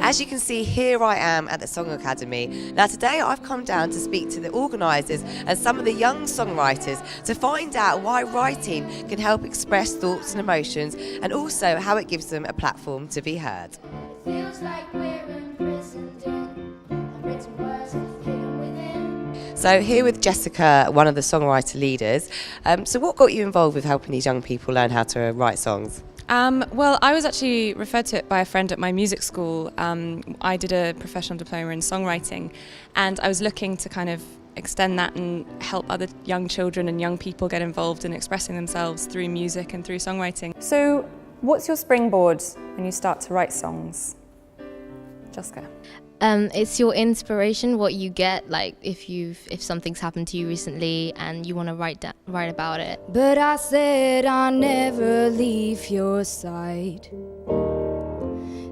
As you can see, here I am at the Song Academy. Now today I've come down to speak to the organisers and some of the young songwriters to find out why writing can help express thoughts and emotions, and also how it gives them a platform to be heard. Feels like we're imprisoned in unwritten words hidden within. So here with Jessica, one of the songwriter leaders. So what got you involved with helping these young people learn how to write songs? Well, I was actually referred to it by a friend at my music school. I did a professional diploma in songwriting, and I was looking to kind of extend that and help other young children and young people get involved in expressing themselves through music and through songwriting. So, what's your springboard when you start to write songs? Jessica. It's your inspiration, what you get, like if something's happened to you recently and you want to write about it. But I said I'll never leave your side.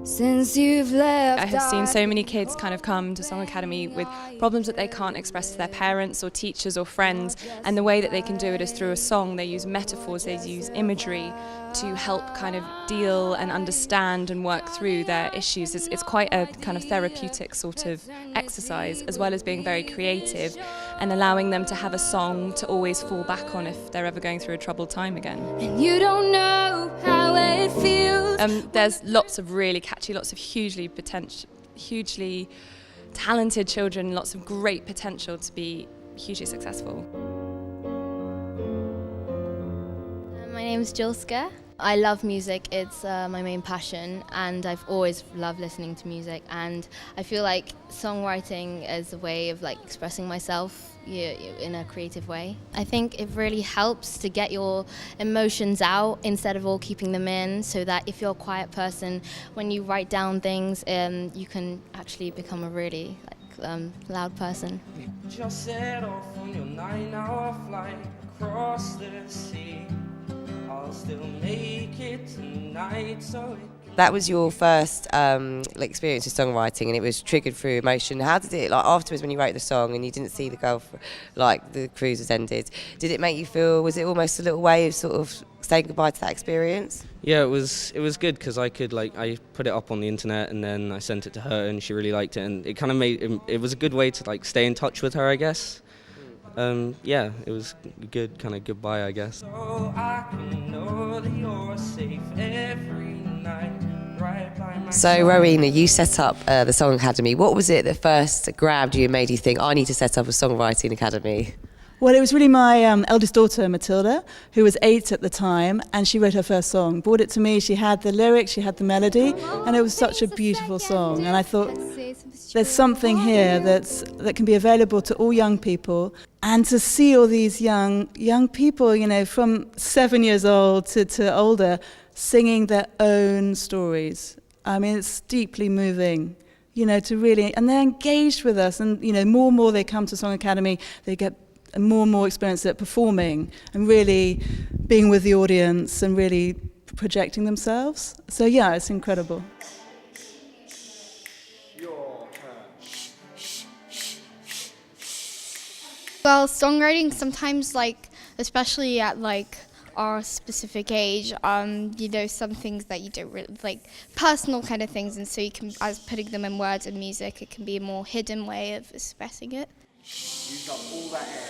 Since you've left, I have seen so many kids kind of come to Song Academy with problems that they can't express to their parents or teachers or friends, and the way that they can do it is through a song. They use metaphors, they use imagery to help kind of deal and understand and work through their issues. It's quite a kind of therapeutic sort of exercise, as well as being very creative and allowing them to have a song to always fall back on if they're ever going through a troubled time again. and you don't know how it feels. There's lots of really catchy, lots of hugely talented children, lots of great potential to be hugely successful. My name's Jolska. I love music, it's my main passion, and I've always loved listening to music, and I feel like songwriting is a way of like expressing myself in a creative way. I think it really helps to get your emotions out instead of all keeping them in, so that if you're a quiet person, when you write down things, you can actually become a really loud person. Just set off on your 9-hour flight across the sea. I'll still make it tonight, so That was your first experience with songwriting, and it was triggered through emotion. How did it, like afterwards when you wrote the song and you didn't see the girl, like the cruise has ended, did it make you feel, was it almost a little way of sort of saying goodbye to that experience? Yeah, it was good because I could I put it up on the internet and then I sent it to her and she really liked it, and it kind of it was a good way to stay in touch with her, I guess. Yeah, it was a good kind of goodbye, I guess. So I can know that you're safe every night, right by my So Rowena, you set up the Song Academy. What was it that first grabbed you and made you think, I need to set up a songwriting academy? Well, it was really my eldest daughter, Matilda, who was 8 at the time, and she wrote her first song. Brought it to me, she had the lyrics, she had the melody, and it was such a beautiful song. And I thought, there's something here that can be available to all young people. And to see all these young people, from 7 years old to older, singing their own stories. I mean, it's deeply moving, to really, and they're engaged with us. And, more and more they come to Song Academy, they get more and more experience at performing and really being with the audience and really projecting themselves. So yeah, it's incredible. Well, songwriting sometimes, especially at our specific age, some things that you don't really personal kind of things, and so you can, as putting them in words and music, it can be a more hidden way of expressing it. You've got all that air.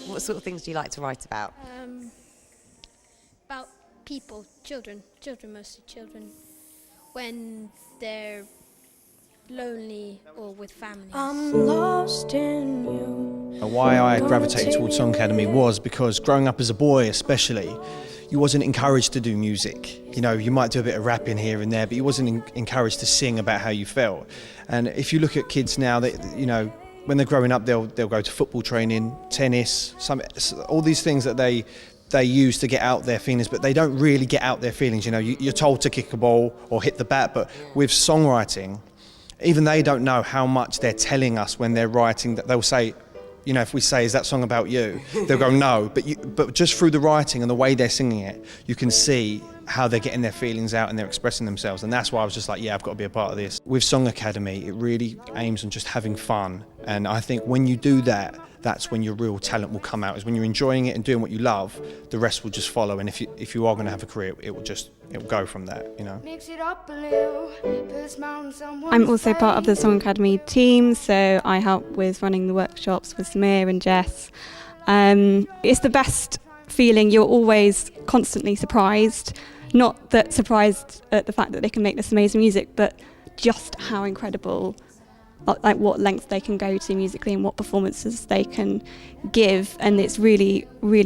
What sort of things do you like to write about? About people, children, mostly children, when they're lonely or with family. I'm lost in you. Why I gravitated towards Song Academy was because growing up as a boy especially, you wasn't encouraged to do music. You might do a bit of rapping here and there, but you wasn't encouraged to sing about how you felt. And if you look at kids now, when they're growing up, they'll go to football training, tennis, all these things that they use to get out their feelings, but they don't really get out their feelings. You're told to kick a ball or hit the bat, but with songwriting, even they don't know how much they're telling us when they're writing. That they'll say, if we say, is that song about you? They'll go, no, but just through the writing and the way they're singing it, you can see how they're getting their feelings out and they're expressing themselves, and that's why I was just like, yeah, I've got to be a part of this. With Song Academy, it really aims on just having fun, and I think when you do that, that's when your real talent will come out. Is when you're enjoying it and doing what you love, the rest will just follow, and if you are going to have a career, it will go from that, you know. Mix it up a little, put a smile on someone's I'm also part of the face. Song Academy team, so I help with running the workshops with Samir and Jess. It's the best feeling. You're always constantly surprised. Not that surprised at the fact that they can make this amazing music, but just how incredible, like what lengths they can go to musically and what performances they can give. And it's really, really